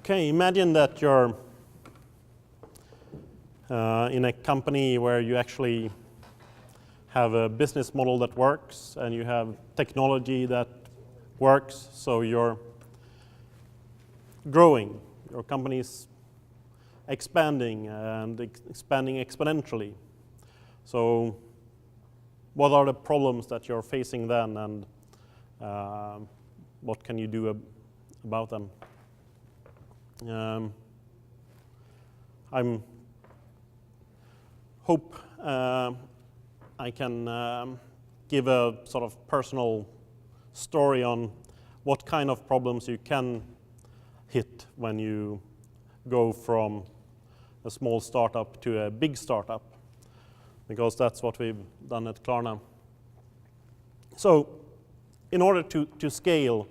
Okay, imagine that you're in a company where you actually have a business model that works and you have technology that works, so you're growing. Your company's expanding and expanding exponentially. So what are the problems that you're facing then, and what can you do about them? I hope I can give a sort of personal story on what kind of problems you can hit when you go from a small startup to a big startup, because that's what we've done at Klarna. So in order to scale,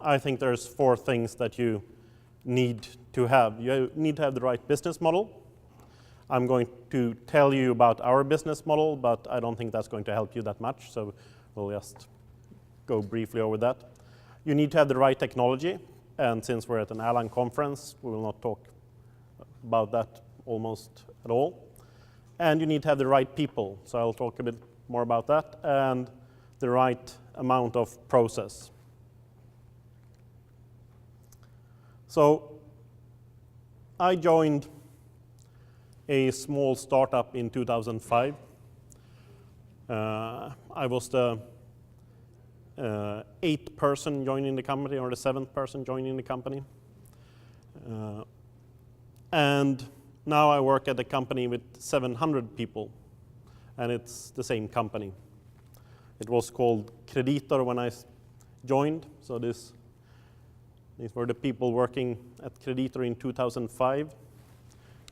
I think there's 4 things that you need to have. You need to have the right business model. I'm going to tell you about our business model, but I don't think that's going to help you that much, so we'll just go briefly over that. You need to have the right technology, and since we're at an Erlang conference, we will not talk about that almost at all. And you need to have the right people, so I'll talk a bit more about that, and the right amount of process. So I joined a small startup in 2005. I was the 8th person joining the company, or the 7th person joining the company. And now I work at a company with 700 people, and it's the same company. It was called Creditor when I joined, so these were the people working at Creditor in 2005.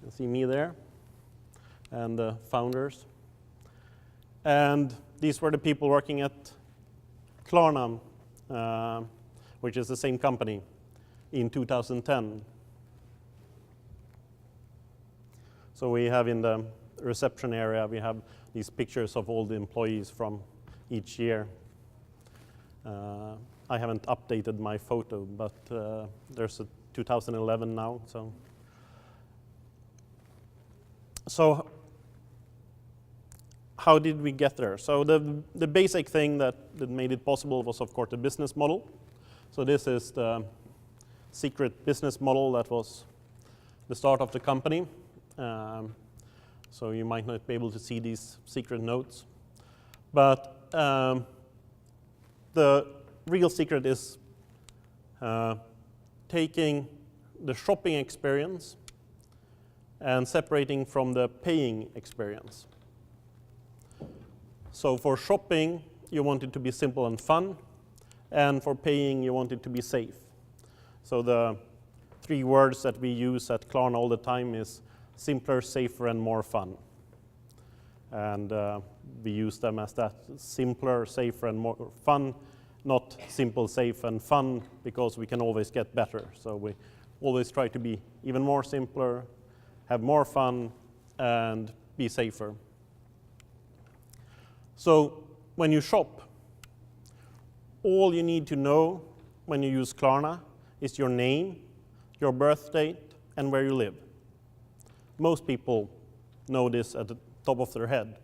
You see me there, and the founders. And these were the people working at Klarna, which is the same company, in 2010. So we have in the reception area, we have these pictures of all the employees from each year. I haven't updated my photo, but there's a 2011 now. So how did we get there? So the basic thing that made it possible was, of course, the business model. So this is the secret business model that was the start of the company. So you might not be able to see these secret notes. But the real secret is taking the shopping experience and separating from the paying experience. So for shopping, you want it to be simple and fun, and for paying, you want it to be safe. So the 3 words that we use at Klarna all the time is simpler, safer, and more fun. And we use them as that: simpler, safer, and more fun, not simple, safe, and fun, because we can always get better. So we always try to be even more simpler, have more fun, and be safer. So when you shop, all you need to know when you use Klarna is your name, your birth date, and where you live. Most people know this at the top of their head.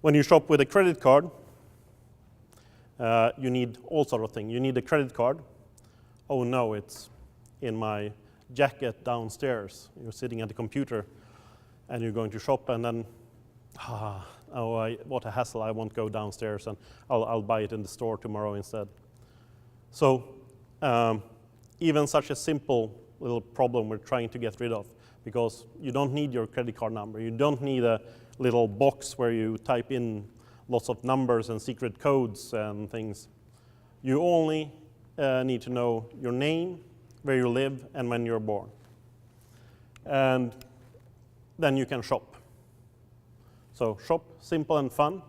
When you shop with a credit card, you need all sort of things. You need a credit card. Oh no, it's in my jacket downstairs. You're sitting at the computer and you're going to shop, and then, what a hassle, I won't go downstairs, and I'll buy it in the store tomorrow instead. So even such a simple little problem we're trying to get rid of, because you don't need your credit card number. You don't need a little box where you type in lots of numbers and secret codes and things. You only need to know your name, where you live, and when you're born. And then you can shop. So shop, simple and fun.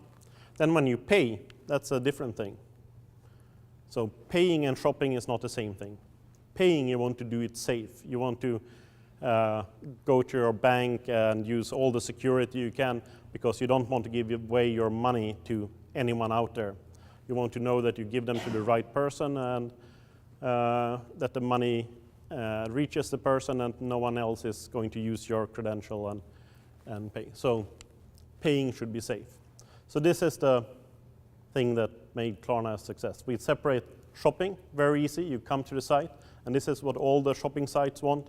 Then when you pay, that's a different thing. So paying and shopping is not the same thing. Paying, you want to do it safe. You want to go to your bank and use all the security you can, because you don't want to give away your money to anyone out there. You want to know that you give them to the right person, and that the money reaches the person and no one else is going to use your credential and pay. So paying should be safe. So this is the thing that made Klarna a success. We separate shopping, very easy. You come to the site, and this is what all the shopping sites want.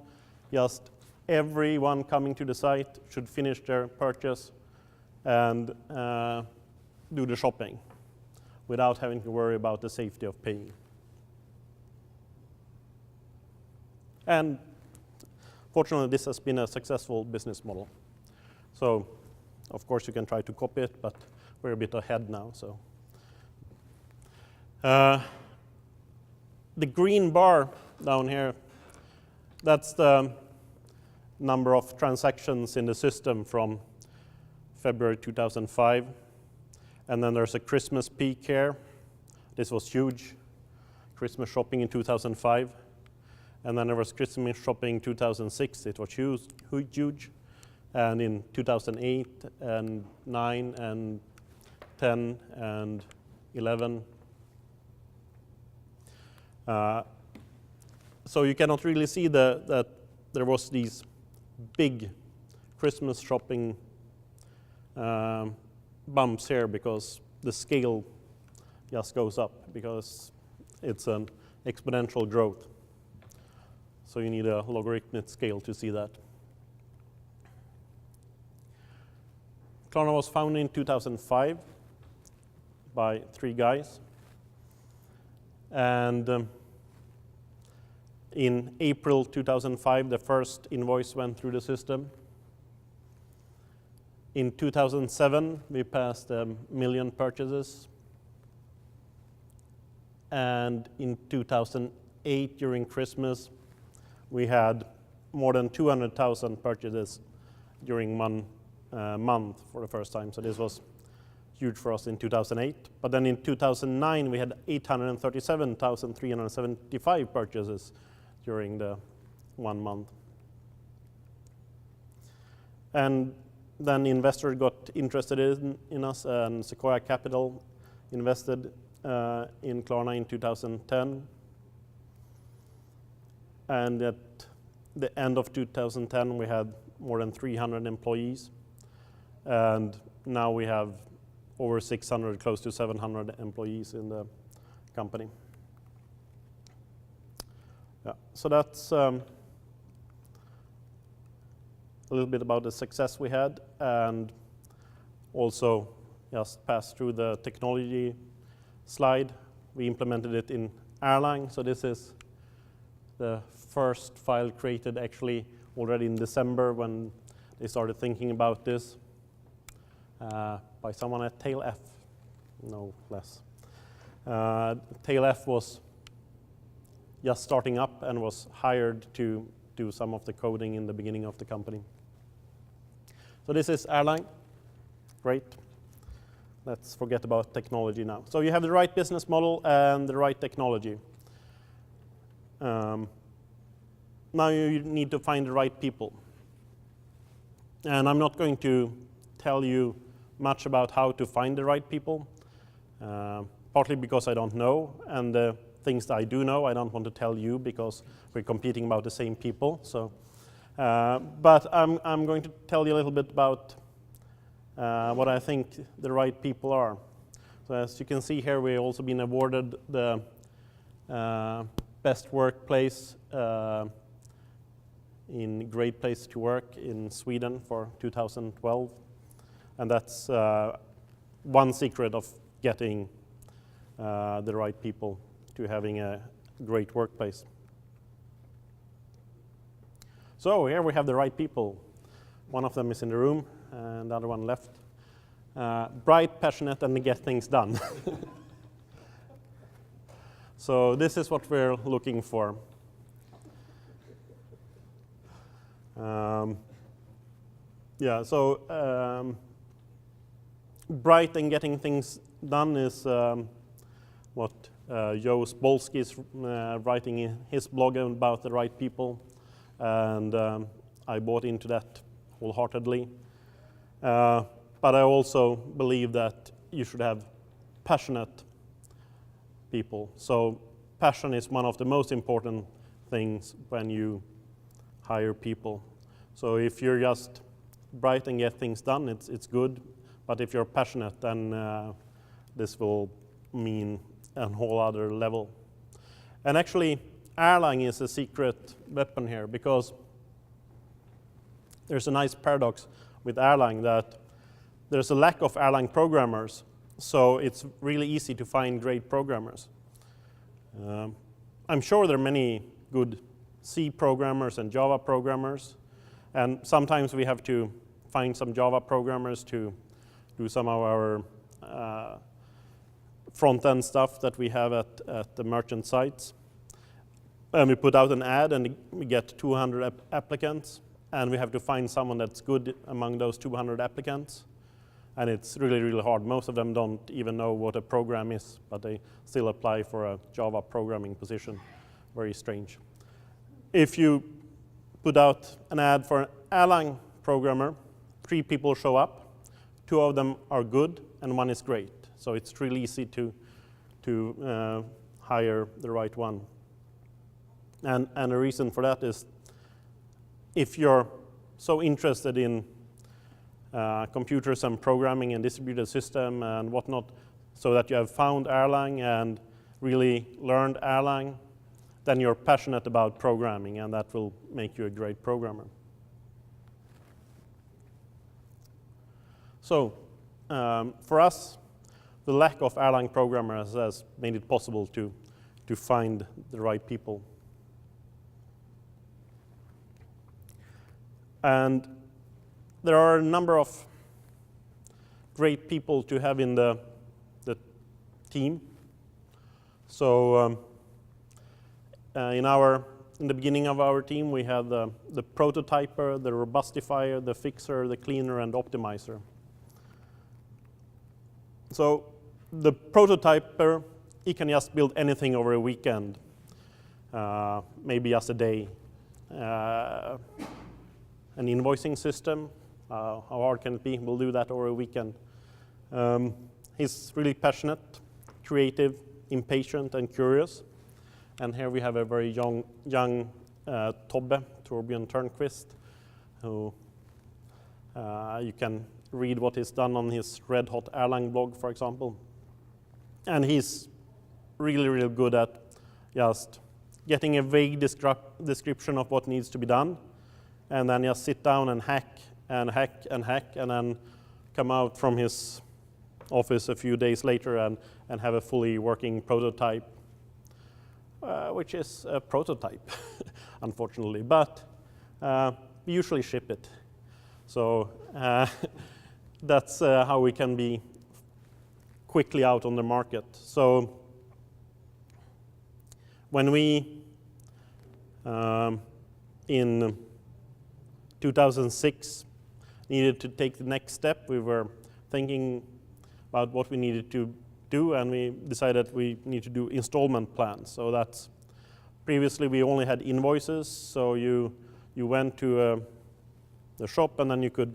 Just everyone coming to the site should finish their purchase and do the shopping without having to worry about the safety of paying. And fortunately, this has been a successful business model. So, of course, you can try to copy it, but we're a bit ahead now. So, the green bar down here, that's the number of transactions in the system from February 2005. And then there's a Christmas peak here. This was huge. Christmas shopping in 2005. And then there was Christmas shopping in 2006. It was huge. And in 2008 and 9 and 10 and 11. So you cannot really see that there was these big Christmas shopping bumps here because the scale just goes up because it's an exponential growth. So you need a logarithmic scale to see that. Klarna was founded in 2005 by 3 guys. And in April 2005, the first invoice went through the system. In 2007, we passed 1 million purchases. And in 2008, during Christmas, we had more than 200,000 purchases during one month for the first time. So this was huge for us in 2008. But then in 2009, we had 837,375 purchases during the 1 month. And then investors got interested in us, and Sequoia Capital invested in Klarna in 2010. And at the end of 2010, we had more than 300 employees. And now we have over 600, close to 700 employees in the company. Yeah, so that's a little bit about the success we had, and also just pass through the technology slide. We implemented it in Erlang, so this is the first file created actually already in December when they started thinking about this by someone at TailF, no less. TailF was just starting up and was hired to do some of the coding in the beginning of the company. So this is Erlang. Great. Let's forget about technology now. So you have the right business model and the right technology. Now you need to find the right people. And I'm not going to tell you much about how to find the right people, partly because I don't know, and the things that I do know I don't want to tell you because we're competing about the same people. So, but I'm going to tell you a little bit about what I think the right people are. So as you can see here, we've also been awarded the best workplace in Great Place to Work in Sweden for 2012. And that's one secret of getting the right people to having a great workplace. So here we have the right people. One of them is in the room, and the other one left. Bright, passionate, and get things done. So this is what we're looking for. Yeah, so bright and getting things done is what Joe Spolsky is writing in his blog about the right people, and I bought into that wholeheartedly. But I also believe that you should have passionate people. So passion is one of the most important things when you hire people. So if you're just bright and get things done, it's good. But if you're passionate, then this will mean a whole other level. And actually, Erlang is a secret weapon here, because there's a nice paradox with Erlang that there's a lack of Erlang programmers, so it's really easy to find great programmers. I'm sure there are many good C programmers and Java programmers, and sometimes we have to find some Java programmers to do some of our front-end stuff that we have at the merchant sites. And we put out an ad and we get 200 applicants, and we have to find someone that's good among those 200 applicants. And it's really, really hard. Most of them don't even know what a program is, but they still apply for a Java programming position. Very strange. If you put out an ad for an Erlang programmer, 3 people show up, 2 of them are good, and 1 is great. So it's really easy to hire the right one. And the reason for that is, if you're so interested in computers and programming and distributed system and whatnot, so that you have found Erlang and really learned Erlang, then you're passionate about programming, and that will make you a great programmer. So for us, the lack of Erlang programmers has made it possible to find the right people. And there are a number of great people to have in the team. So in the beginning of our team, we had the prototyper, the robustifier, the fixer, the cleaner, and optimizer. So the prototyper, he can just build anything over a weekend, maybe just a day. An invoicing system, how hard can it be? We'll do that over a weekend. He's really passionate, creative, impatient, and curious. And here we have a very young Tobbe, Torbjörn Törnqvist, who you can read what he's done on his Red Hot Erlang blog, for example. And he's really, really good at just getting a vague description of what needs to be done, and then just sit down and hack and hack and hack, and then come out from his office a few days later and have a fully working prototype, which is a prototype, unfortunately. But we usually ship it. So that's how we can be quickly out on the market. So when we, in 2006, needed to take the next step, we were thinking about what we needed to do, and we decided we need to do installment plans. So that's, previously we only had invoices, so you went to the shop and then you could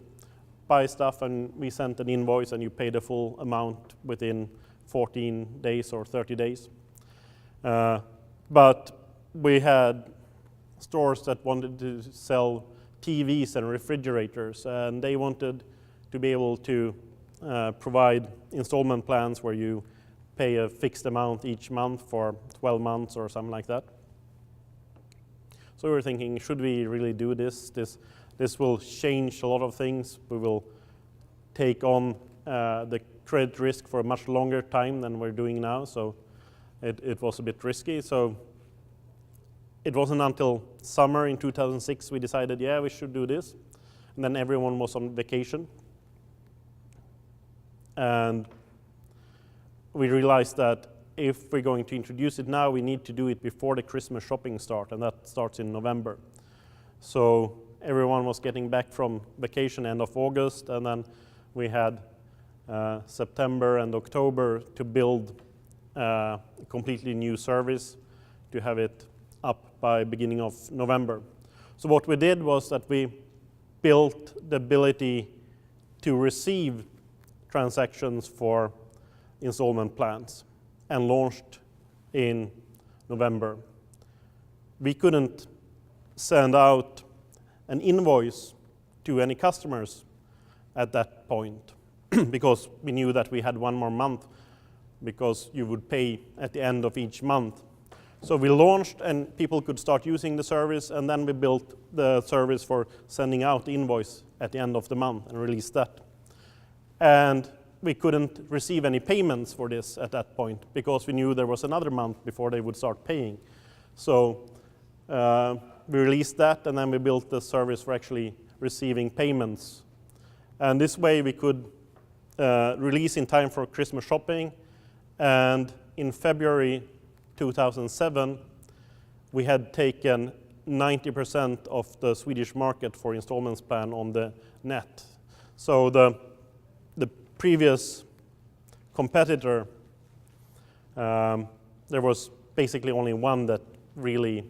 buy stuff, and we sent an invoice and you paid the full amount within 14 days or 30 days. But we had stores that wanted to sell TVs and refrigerators, and they wanted to be able to provide installment plans where you pay a fixed amount each month for 12 months or something like that. So we were thinking, should we really do this? This will change a lot of things. We will take on the credit risk for a much longer time than we're doing now, so it was a bit risky. So it wasn't until summer in 2006 we decided, yeah, we should do this. And then everyone was on vacation. And we realized that if we're going to introduce it now, we need to do it before the Christmas shopping start, and that starts in November. So everyone was getting back from vacation end of August, and then we had September and October to build a completely new service, to have it up by beginning of November. So what we did was that we built the ability to receive transactions for installment plans and launched in November. we couldn't send out an invoice to any customers at that point because we knew that we had one more month because you would pay at the end of each month. So we launched and people could start using the service, and then we built the service for sending out the invoice at the end of the month and released that. And we couldn't receive any payments for this at that point because we knew there was another month before they would start paying. So we released that, and then we built the service for actually receiving payments. And this way we could release in time for Christmas shopping. And in February 2007, we had taken 90% of the Swedish market for installments plan on the net. So the previous competitor, there was basically only one that really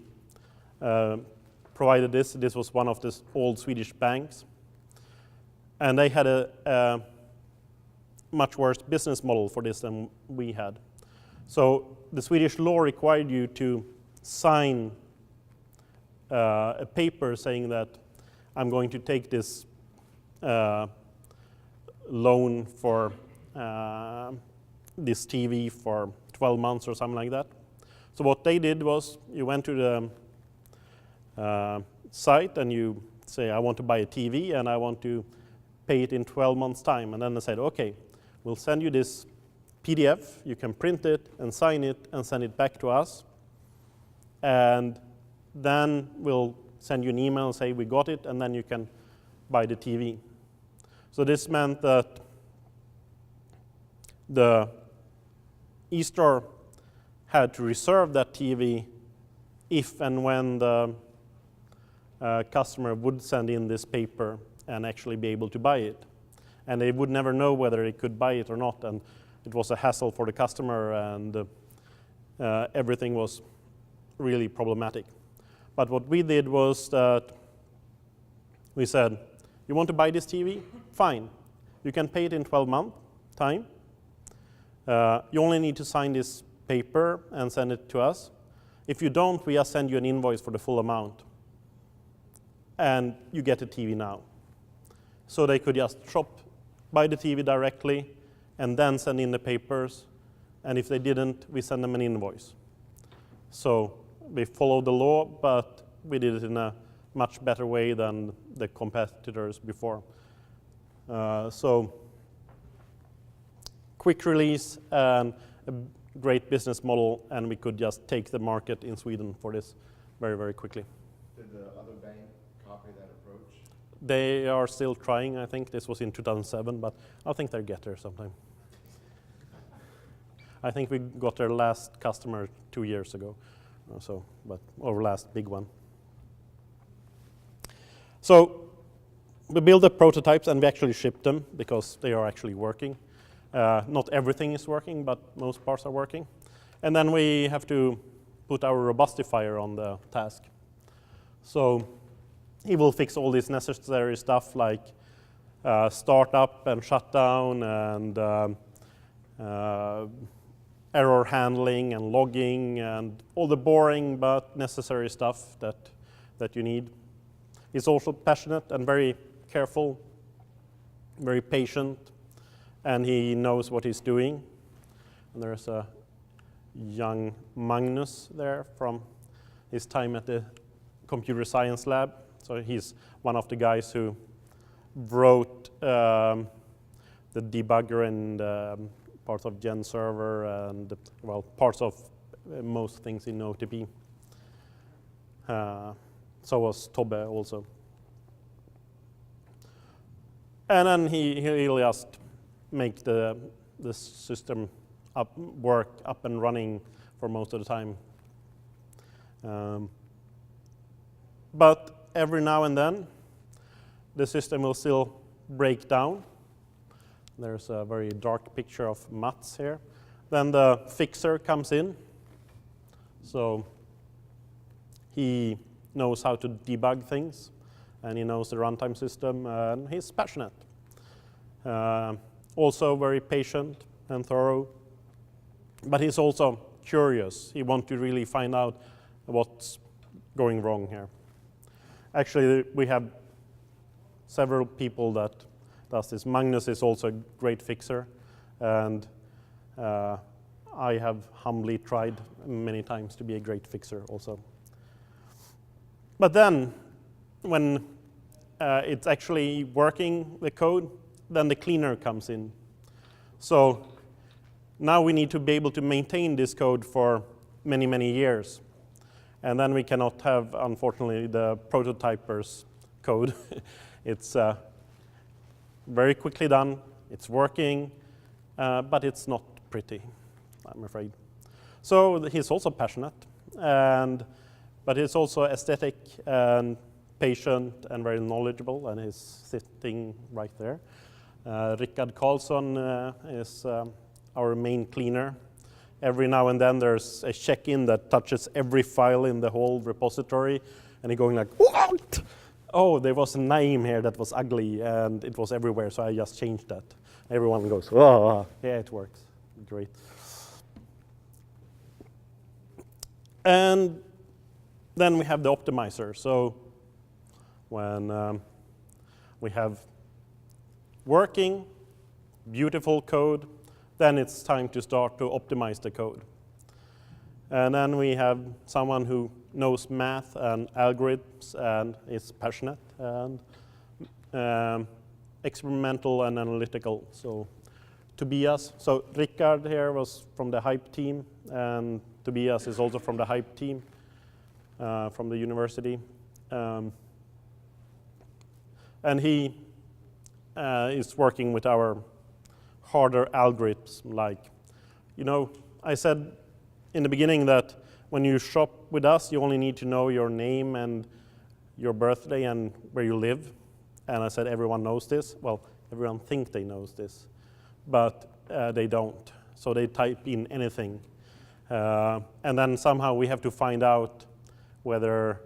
provided this. This was one of the old Swedish banks. And they had a much worse business model for this than we had. So the Swedish law required you to sign a paper saying that I'm going to take this loan for this TV for 12 months or something like that. So what they did was you went to the site and you say, I want to buy a TV and I want to pay it in 12 months' time. And then they said, okay, we'll send you this PDF, you can print it and sign it and send it back to us. And then we'll send you an email and say we got it, and then you can buy the TV. So this meant that the e-store had to reserve that TV if and when the customer would send in this paper and actually be able to buy it. And they would never know whether they could buy it or not, and it was a hassle for the customer, and everything was really problematic. But what we did was that we said, you want to buy this TV? Fine. You can pay it in 12 months time. You only need to sign this paper and send it to us. If you don't, we just send you an invoice for the full amount. And you get a TV now. So they could just buy the TV directly and then send in the papers. And if they didn't, we send them an invoice. So we followed the law, but we did it in a much better way than the competitors before. So quick release and a great business model, and we could just take the market in Sweden for this very, very quickly. Did the other bank copy that approach? They are still trying. I think this was in 2007, but I think they'll get there sometime. I think we got their last customer 2 years ago, but our last big one. So we build the prototypes and we actually ship them because they are actually working. Not everything is working, but most parts are working. And then we have to put our robustifier on the task. So he will fix all this necessary stuff like startup and shutdown and error handling and logging and all the boring but necessary stuff that you need. He's also passionate and very careful, very patient, and he knows what he's doing. And there's a young Magnus there from his time at the computer science lab. So he's one of the guys who wrote the debugger and parts of Gen server and, well, parts of most things in OTP. So was Tobbe also. And then he'll just make the system work up and running for most of the time. But every now and then, the system will still break down. There's a very dark picture of Mats here. Then the fixer comes in. So he knows how to debug things, and he knows the runtime system, and he's passionate. Also very patient and thorough, but he's also curious. He wants to really find out what's going wrong here. Actually, we have several people that does this. Magnus is also a great fixer, and I have humbly tried many times to be a great fixer also. But then, when it's actually working, the code, then the cleaner comes in. So now we need to be able to maintain this code for many, many years. And then we cannot have, unfortunately, the prototyper's code. It's very quickly done, it's working, but it's not pretty, I'm afraid. So he's also passionate, but he's also aesthetic and patient and very knowledgeable, and he's sitting right there. Rickard Karlsson is our main cleaner. Every now and then there's a check-in that touches every file in the whole repository, and he's going like, what? Oh, there was a name here that was ugly, and it was everywhere, so I just changed that. Everyone goes, oh, yeah, it works. Great. And then we have the optimizer. So when we have working, beautiful code, then it's time to start to optimize the code. And then we have someone who knows math and algorithms and is passionate and experimental and analytical. So Tobias, so Rickard here was from the Hype team, and Tobias is also from the Hype team from the university. And he is working with our harder algorithms, like, you know, I said in the beginning that when you shop with us, you only need to know your name and your birthday and where you live. And I said everyone knows this. Well, everyone thinks they knows this, but they don't. So they type in anything. And then somehow we have to find out whether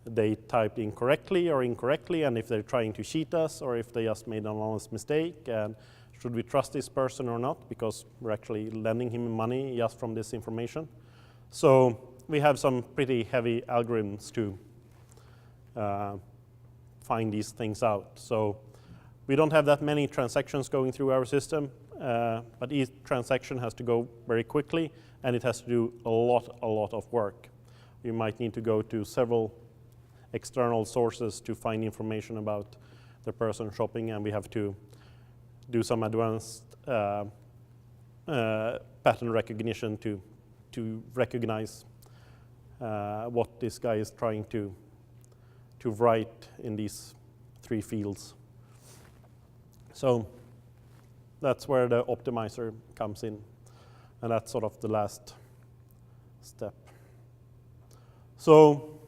they typed incorrectly or incorrectly, and if they're trying to cheat us, or if they just made an honest mistake, and should we trust this person or not, because we're actually lending him money just from this information. So we have some pretty heavy algorithms to find these things out. So we don't have that many transactions going through our system, but each transaction has to go very quickly, and it has to do a lot of work. You might need to go to several external sources to find information about the person shopping, and we have to do some advanced pattern recognition to recognize what this guy is trying to write in these 3 fields. So that's where the optimizer comes in, and that's sort of the last step. So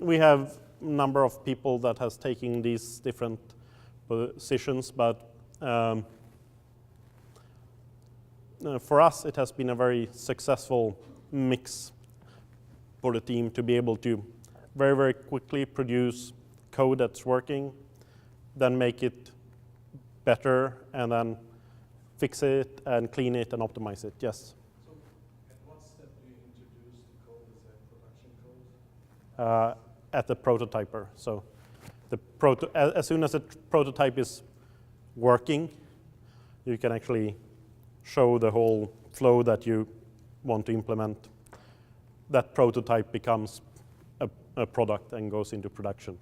we have a number of people that has taken these different positions, but for us it has been a very successful mix for the team to be able to very, very quickly produce code that's working, then make it better, and then fix it and clean it and optimize it. Yes? So at what step do you introduce the code as a production code? At the prototyper. So as soon as the prototype is working, you can actually show the whole flow that you want to implement. That prototype becomes a product and goes into production.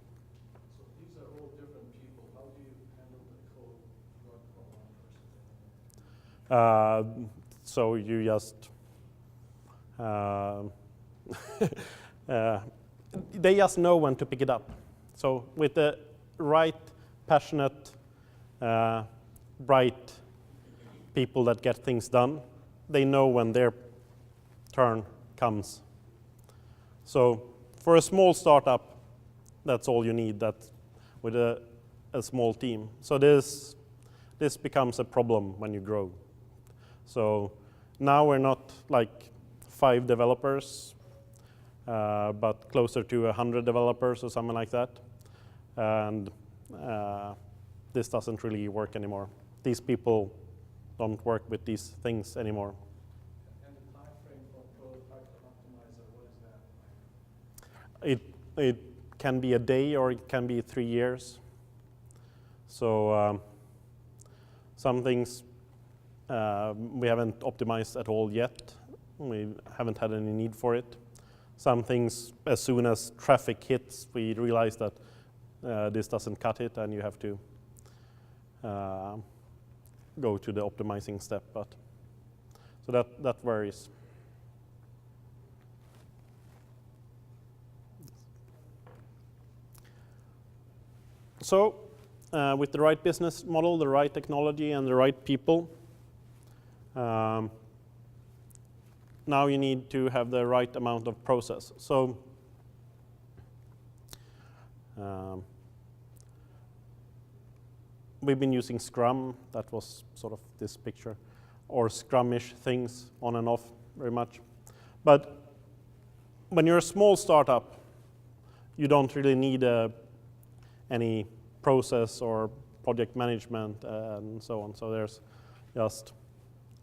So these are all different people. How do you handle the code going from one person to another? So you just they just know when to pick it up. So with the right, passionate, bright people that get things done, they know when their turn comes. So for a small startup, that's all you need, that with a small team. So this becomes a problem when you grow. So now we're not like 5 developers, but closer to 100 developers or something like that. And this doesn't really work anymore. These people don't work with these things anymore. And the time frame for prototype to optimizer, what is that? it can be a day or it can be 3 years. So some things we haven't optimized at all yet. We haven't had any need for it. Some things, as soon as traffic hits, we realize that this doesn't cut it, and you have to go to the optimizing step. But so that varies. So with the right business model, the right technology, and the right people, now you need to have the right amount of process. So we've been using Scrum. That was sort of this picture, or Scrum-ish things on and off very much. But when you're a small startup, you don't really need any process or project management and so on. So there's just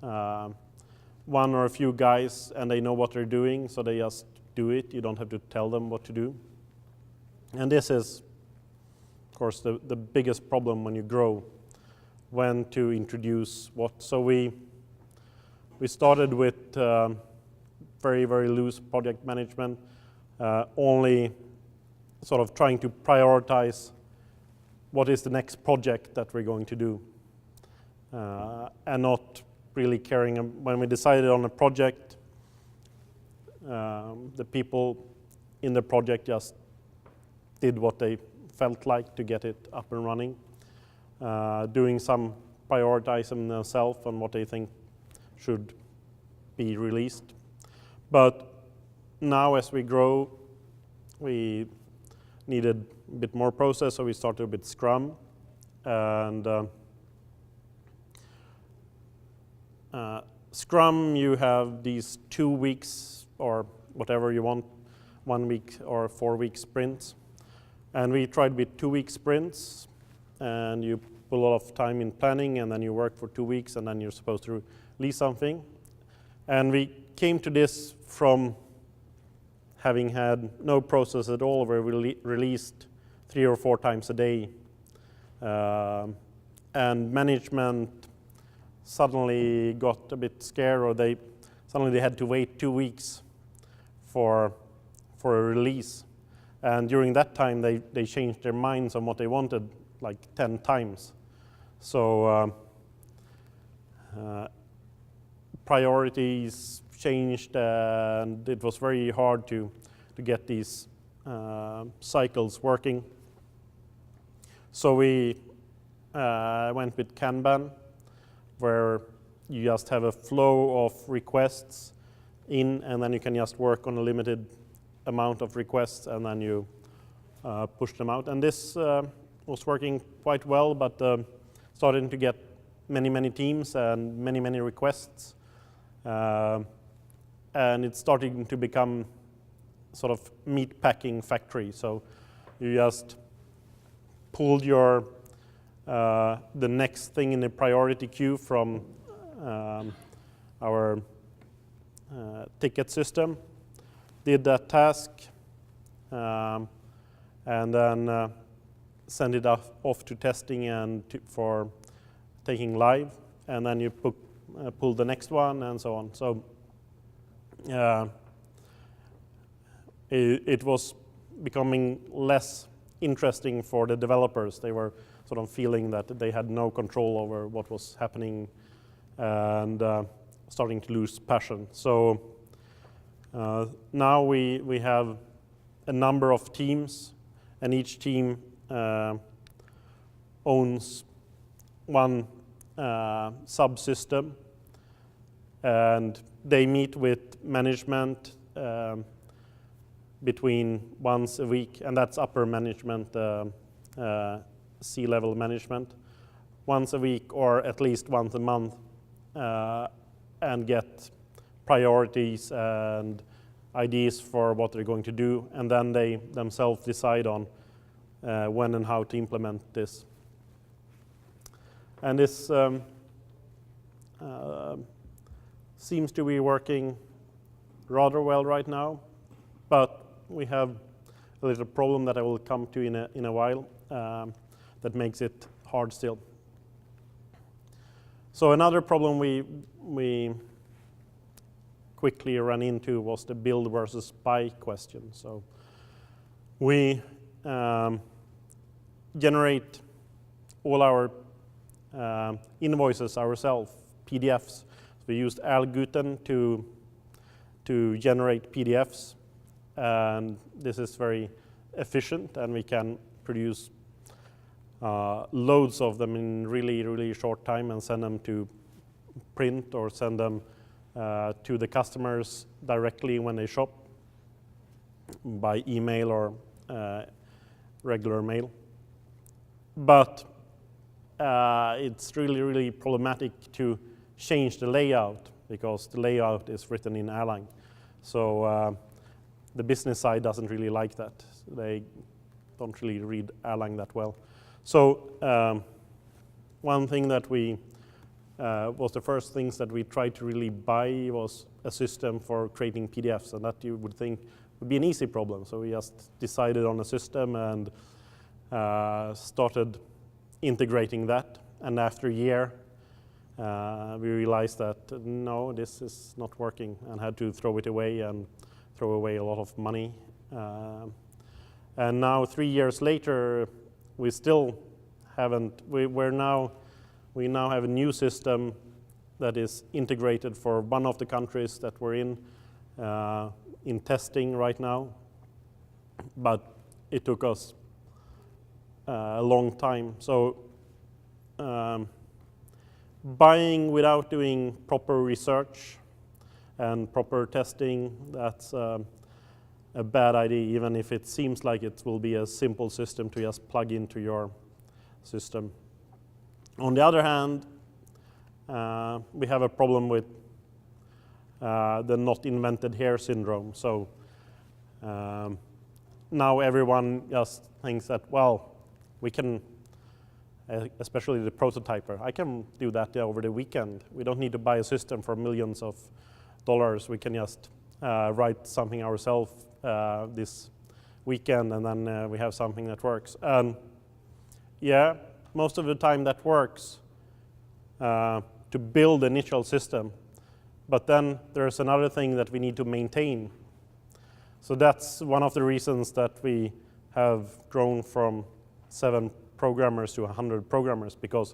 one or a few guys, and they know what they're doing, so they just do it. You don't have to tell them what to do. And this is, of course, the biggest problem when you grow, when to introduce what. So we started with very, very loose project management, only sort of trying to prioritize what is the next project that we're going to do, and not really caring. When we decided on a project, the people in the project just did what they felt like to get it up and running, doing some prioritizing themselves on what they think should be released. But now as we grow, we needed a bit more process, so we started with Scrum. And Scrum, you have these 2 weeks or whatever you want, 1 week or 4 week sprints. And we tried with 2 week sprints, and you put a lot of time in planning, and then you work for 2 weeks, and then you're supposed to release something. And we came to this from having had no process at all, where we released 3 or 4 times a day. And management suddenly got a bit scared, or they had to wait 2 weeks for a release. And during that time, they changed their minds on what they wanted like 10 times. So priorities changed, and it was very hard to get these cycles working. So we went with Kanban, where you just have a flow of requests in, and then you can just work on a limited amount of requests, and then you push them out. And this was working quite well, but starting to get many teams and many requests. And it's starting to become sort of meat packing factory. So you just pulled your the next thing in the priority queue from our ticket system, did that task, and then send it off to testing and for taking live, and then you pull the next one and so on. So it was becoming less interesting for the developers. They were sort of feeling that they had no control over what was happening, and starting to lose passion. So now we have a number of teams, and each team owns one subsystem, and they meet with management between once a week, and that's upper management, C-level management, once a week or at least once a month, and get priorities and ideas for what they're going to do, and then they themselves decide on when and how to implement this. And this seems to be working rather well right now, but we have a little problem that I will come to in a while that makes it hard still. So another problem we quickly ran into was the build versus buy question. So we generate all our invoices ourselves, PDFs. We used Alguten to generate PDFs, and this is very efficient, and we can produce loads of them in really, really short time and send them to print or send them to the customers directly when they shop by email or regular mail. But it's really, really problematic to change the layout because the layout is written in Erlang. So the business side doesn't really like that. They don't really read Erlang that well. So one thing that we was the first things that we tried to really buy was a system for creating PDFs, and that you would think would be an easy problem. So we just decided on a system and started integrating that. And after a year, we realized that no, this is not working, and had to throw it away and throw away a lot of money. And now 3 years later, we still haven't. We now have a new system that is integrated for one of the countries that we're in testing right now. But it took us a long time. So buying without doing proper research and proper testing, that's a bad idea, even if it seems like it will be a simple system to just plug into your system. On the other hand, we have a problem with the not invented here syndrome. So now everyone just thinks that, well, we can, especially the prototyper, I can do that over the weekend. We don't need to buy a system for millions of dollars. We can just write something ourselves this weekend, and then we have something that works. And yeah, most of the time that works to build the initial system. But then there's another thing that we need to maintain. So that's one of the reasons that we have grown from 7 programmers to 100 programmers, because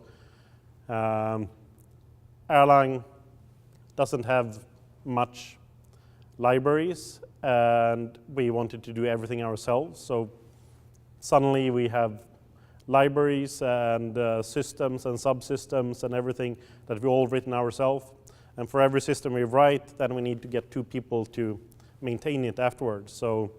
Erlang doesn't have much libraries, and we wanted to do everything ourselves. So suddenly we have libraries and systems and subsystems and everything that we all written ourselves. And for every system we write, then we need to get 2 people to maintain it afterwards. So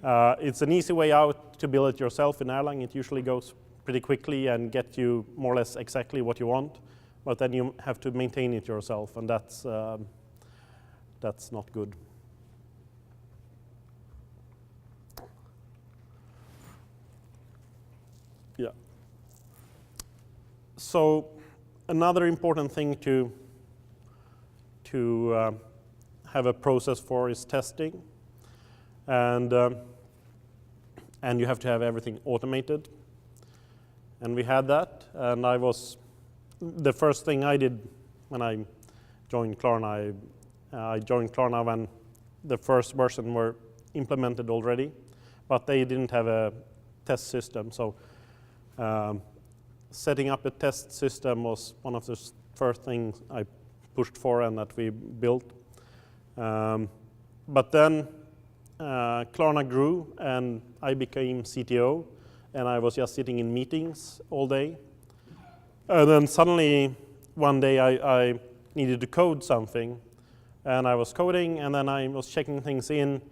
it's an easy way out to build it yourself in Erlang. It usually goes pretty quickly and get you more or less exactly what you want. But then you have to maintain it yourself, and that's not good. Yeah. So another important thing to have a process for is testing, and you have to have everything automated. And we had that, and the first thing I did when I joined Klarna, I joined Klarna when the first version were implemented already, but they didn't have a test system. So setting up a test system was one of the first things I pushed for and that we built. But then Klarna grew, and I became CTO, and I was just sitting in meetings all day. And then suddenly, one day, I needed to code something. And I was coding, and then I was checking things in,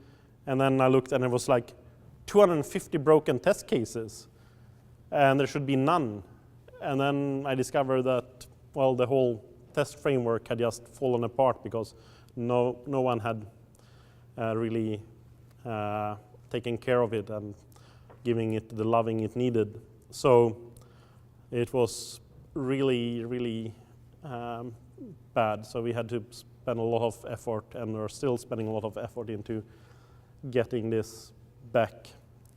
and then I looked, and it was like 250 broken test cases, and there should be none. And then I discovered that, well, the whole test framework had just fallen apart because no one had really taken care of it and giving it the loving it needed. So it was really, really bad. So we had to spend a lot of effort, and we're still spending a lot of effort into getting this back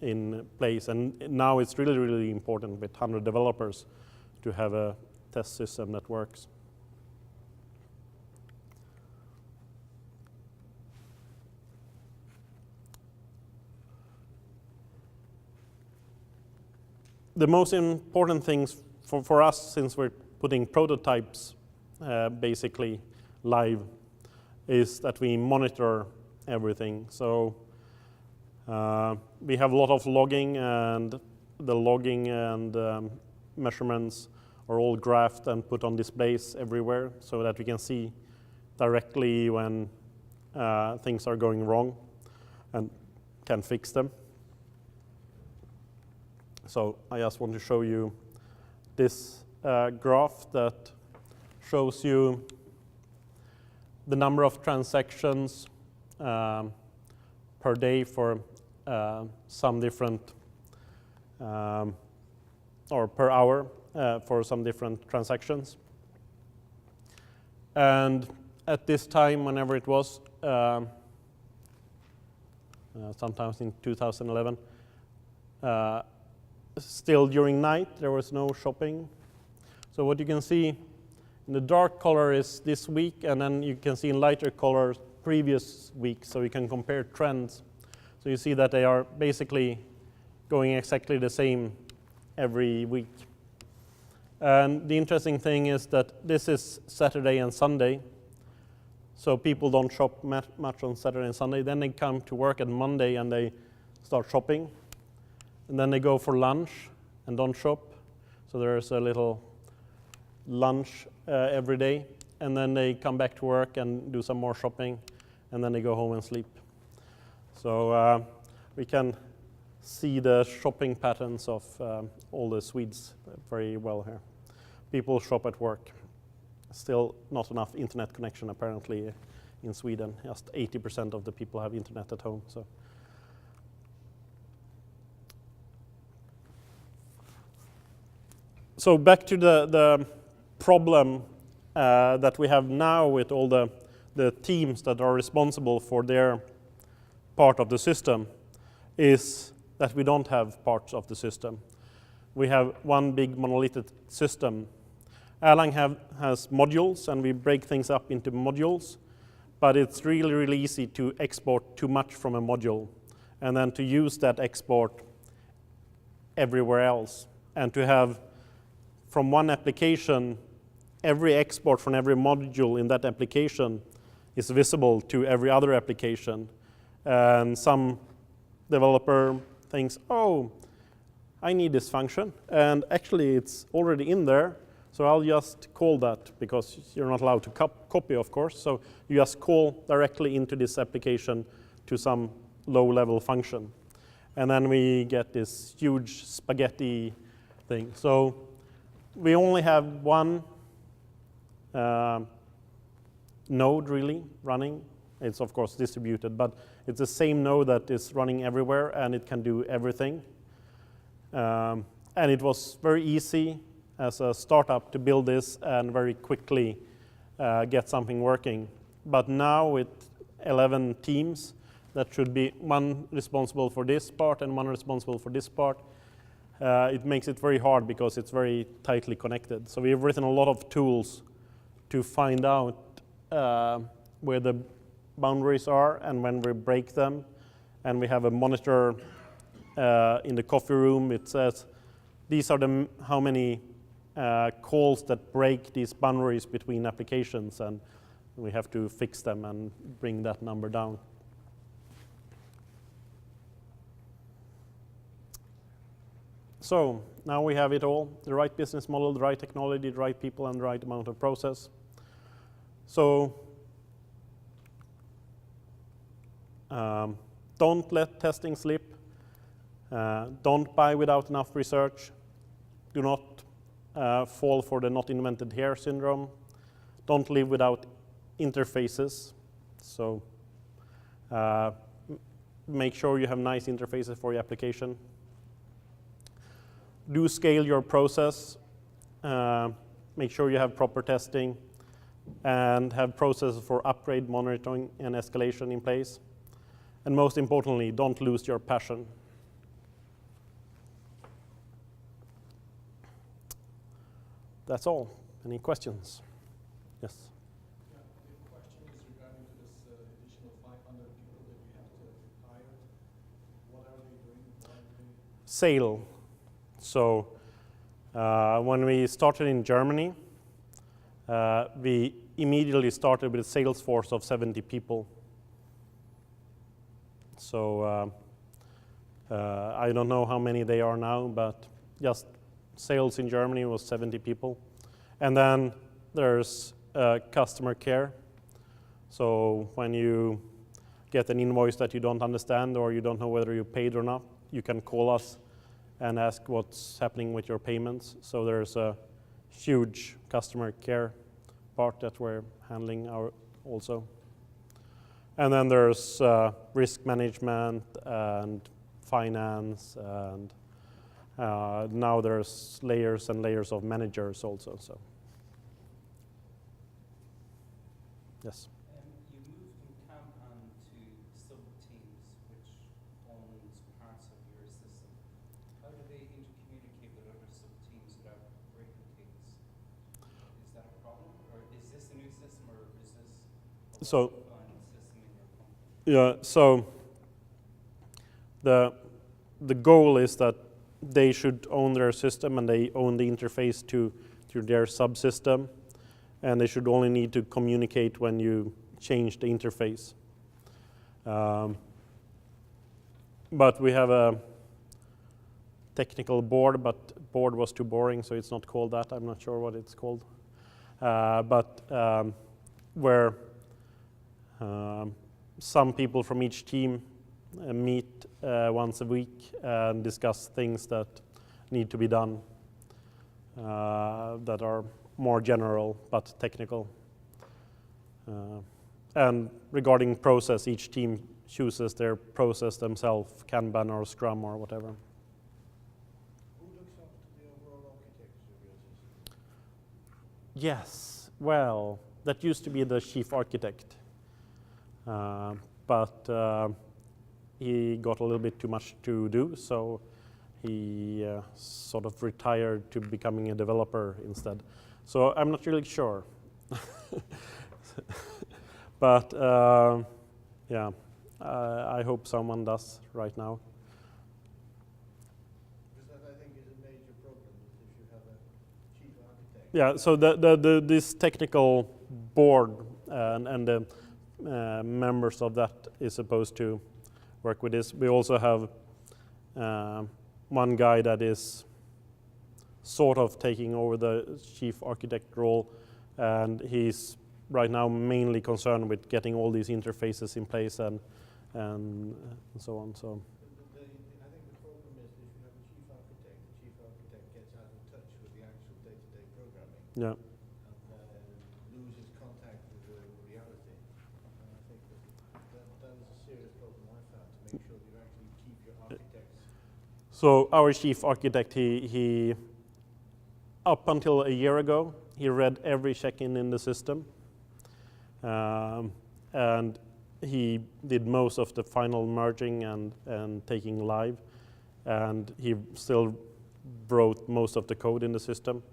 in place. And now it's really, really important with 100 developers to have a test system that works. The most important things for us, since we're putting prototypes basically live, is that we monitor everything. So we have a lot of logging, and the logging and measurements are all graphed and put on displays everywhere so that we can see directly when things are going wrong and can fix them. So I just want to show you this graph that shows you the number of transactions per day for some different, or per hour for some different transactions. And at this time, whenever it was, sometimes in 2011, still during night, there was no shopping. So what you can see in the dark color is this week, and then you can see in lighter colors previous week, so you can compare trends. So you see that they are basically going exactly the same every week. And the interesting thing is that this is Saturday and Sunday, so people don't shop much on Saturday and Sunday. Then they come to work on Monday and they start shopping. And then they go for lunch and don't shop. So there's a little lunch every day. And then they come back to work and do some more shopping. And then they go home and sleep. So we can see the shopping patterns of all the Swedes very well here. People shop at work. Still not enough internet connection apparently in Sweden. Just 80% of the people have internet at home. So back to the problem that we have now with all the teams that are responsible for their part of the system is that we don't have parts of the system. We have one big monolithic system. Erlang has modules, and we break things up into modules, but it's really, really easy to export too much from a module and then to use that export everywhere else, and to have from one application, every export from every module in that application is visible to every other application. And some developer thinks, oh, I need this function, and actually it's already in there, so I'll just call that, because you're not allowed to copy, of course, so you just call directly into this application to some low-level function. And then we get this huge spaghetti thing. So we only have one node really running. It's of course distributed, but it's the same node that is running everywhere, and it can do everything. And it was very easy as a startup to build this and very quickly get something working. But now with 11 teams, that should be one responsible for this part and one responsible for this part. It makes it very hard because it's very tightly connected. So we've written a lot of tools to find out where the boundaries are and when we break them. And we have a monitor in the coffee room. It says these are how many calls that break these boundaries between applications, and we have to fix them and bring that number down. So now we have it all, the right business model, the right technology, the right people, and the right amount of process. So don't let testing slip. Don't buy without enough research. Do not fall for the not invented here syndrome. Don't live without interfaces. So make sure you have nice interfaces for your application. Do scale your process. Make sure you have proper testing and have processes for upgrade, monitoring, and escalation in place. And most importantly, don't lose your passion. that's all. Any questions? Yes. Yeah, the question is regarding to this additional 500 people that you have to hire. What are they doing? Why are they? Sale. So when we started in Germany, we immediately started with a sales force of 70 people. So I don't know how many they are now, but just sales in Germany was 70 people. And then there's customer care. So when you get an invoice that you don't understand or you don't know whether you paid or not, you can call us and ask what's happening with your payments. So there's a huge customer care part that we're handling also. And then there's risk management and finance, and now there's layers and layers of managers also. So, yes. You moved from Kanban to sub-teams, which owns parts of your system. How do they intercommunicate with other sub-teams without breaking things? Is that a problem, or is this a new system, or is this a So, well-defined system in your company? yeah, so the goal is that they should own their system and they own the interface to their subsystem, and they should only need to communicate when you change the interface. But we have a technical board, but board was too boring, so it's not called that. I'm not sure what it's called. Where some people from each team meet once a week and discuss things that need to be done that are more general but technical. And regarding process, each team chooses their process themselves, Kanban or Scrum or whatever. Who looks after the overall architecture of your system? Yes, well, that used to be the chief architect. But he got a little bit too much to do, so he sort of retired to becoming a developer instead. So I'm not really sure. But yeah, I hope someone does right now. Because that I think is a major problem, is if you have a chief architect. Yeah, so this technical board and the members of that is supposed to work with this. We also have one guy that is sort of taking over the chief architect role, and he's right now mainly concerned with getting all these interfaces in place and so on. So I think the problem is if you have a chief architect gets out of touch with the actual day-to-day programming. yeah. And loses contact with the reality. And I think that is a serious problem I found, to make sure that you actually keep your architects. So our chief architect, he up until a year ago, he read every check-in in the system. And he did most of the final merging and taking live. And he still wrote most of the code in the system.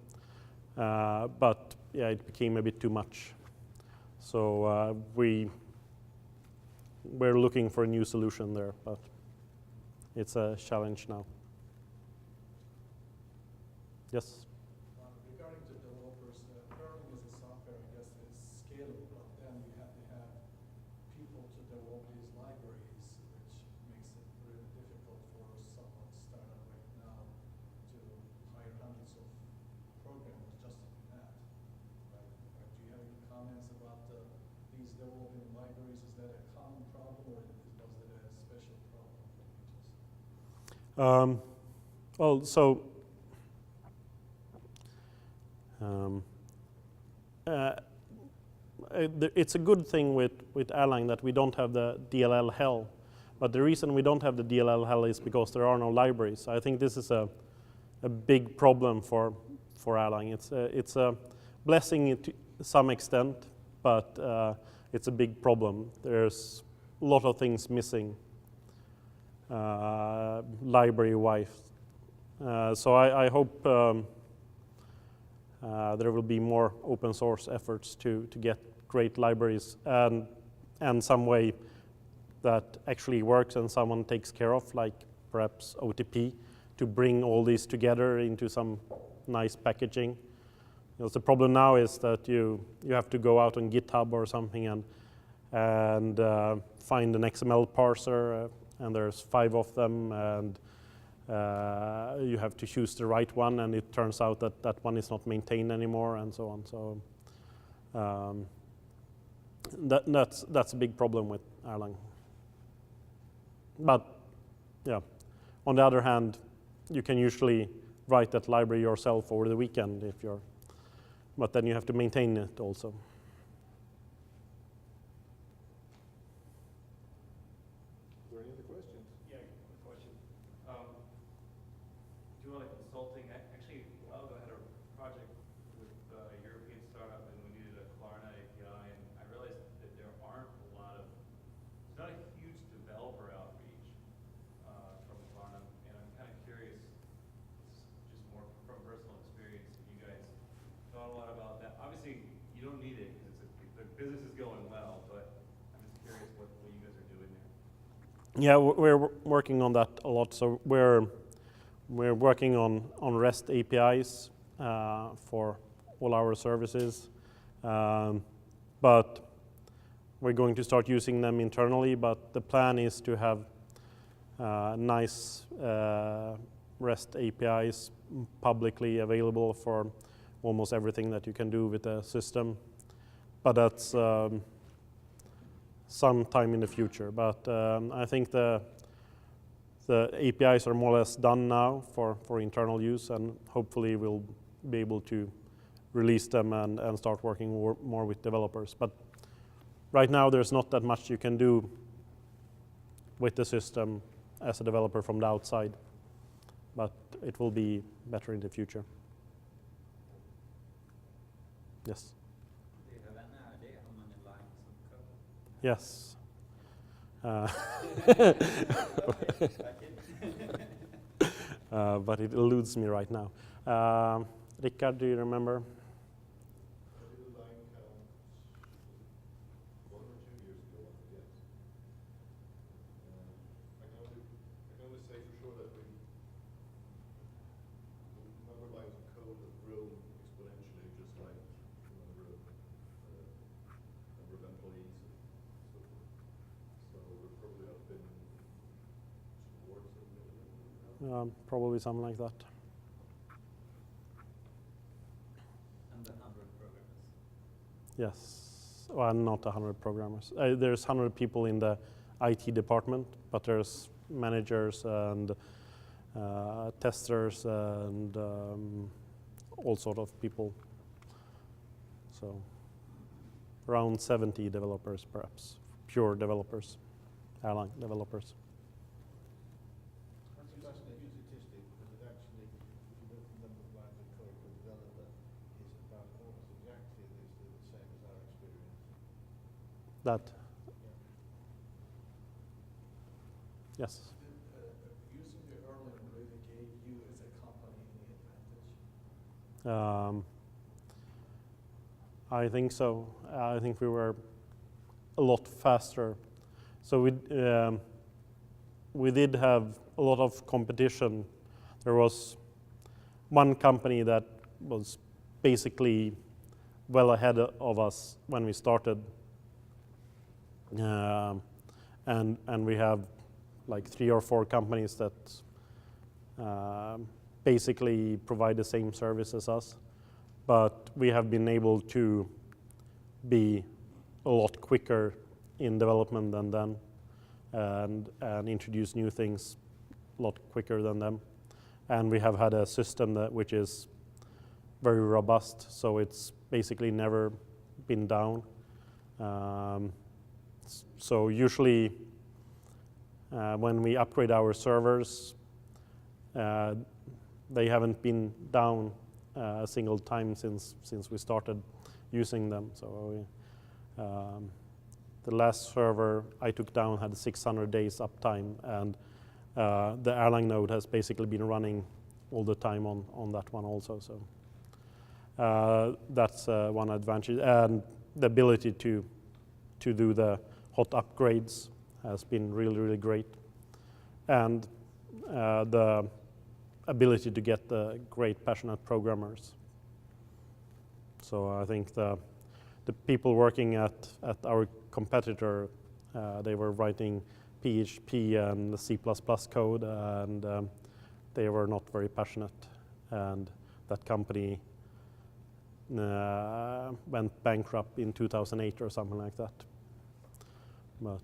But yeah, it became a bit too much. So we're looking for a new solution there, but it's a challenge now. Yes? Regarding to developers, Erlang as a software, I guess, is scalable, but then you have to have people to develop these libraries, which makes it really difficult for someone starting right now to hire hundreds of programmers just to do that. Right? Do you have any comments about these developing libraries? Is that a common problem, or was it a special problem for you? Well, so it's a good thing with Erlang that we don't have the DLL hell. But the reason we don't have the DLL hell is because there are no libraries. I think this is a big problem for Erlang. It's a blessing to some extent, but it's a big problem. There's a lot of things missing library-wise. So I hope there will be more open source efforts to get great libraries and some way that actually works and someone takes care of, like perhaps OTP, to bring all these together into some nice packaging. The problem now is that you have to go out on GitHub or something and find an XML parser, and there's 5 of them, and you have to choose the right one, and it turns out that that one is not maintained anymore, and so on. So that's a big problem with Erlang. But yeah, on the other hand, you can usually write that library yourself over the weekend if you're, but then you have to maintain it also. Is there any other questions? Yeah, quick question. Doing like consulting, actually, a while ago I had a project with a European startup and we needed a Klarna API, and I realized that there's not a huge developer outreach from Klarna, and I'm kind of curious, just more from personal experience, if you guys thought a lot about that. Obviously, you don't need it because the business is going well, but I'm just curious what you guys are doing there. Yeah, we're working on that a lot. So we're working on REST APIs for all our services, but we're going to start using them internally. But the plan is to have nice REST APIs publicly available for almost everything that you can do with the system. But that's sometime in the future. But I think the APIs are more or less done now for internal use, and hopefully we'll be able to release them and start working more with developers. But right now there's not that much you can do with the system as a developer from the outside, but it will be better in the future. Yes? Do you have any idea how many lines of code? Yes. But it eludes me right now. Rickard, do you remember? I did a line count 1 or 2 years ago, I forget. I can only say for sure that the number of lines of code has grown exponentially, just like the number of employees and so forth. So we're probably up in towards a million now. Probably something like that. And the 100 programmers. Yes. Well, not 100 programmers. There's 100 people in the IT department, but there's managers and testers and all sort of people. So around 70 developers, perhaps, pure developers, Erlang developers. That's a fascinating statistic, because it actually, if you look at the number of lines of code per developer, is about almost exactly the same as our experience. That, Yeah. yes. Using the Erlang really gave you as a company any advantage? I think so. I think we were a lot faster. So we did have a lot of competition. There was one company that was basically well ahead of us when we started, and we have like 3 or 4 companies that basically provide the same service as us. But we have been able to be a lot quicker in development than them, and introduce new things a lot quicker than them. And we have had a system which is very robust, so it's basically never been down. So usually when we upgrade our servers, they haven't been down a single time since we started using them. So the last server I took down had 600 days uptime, and the Erlang node has basically been running all the time on that one also. So That's one advantage, and the ability to do the hot upgrades has been really, really great, and the ability to get the great, passionate programmers. So I think the people working at our competitor, they were writing PHP and C++ code, and they were not very passionate, and that company went bankrupt in 2008 or something like that. But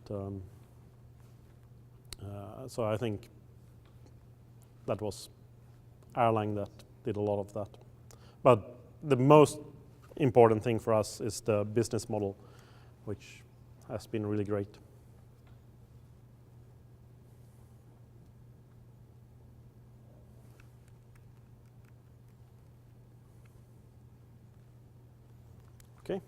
so I think that was Erlang that did a lot of that. But the most important thing for us is the business model, which has been really great. Okay.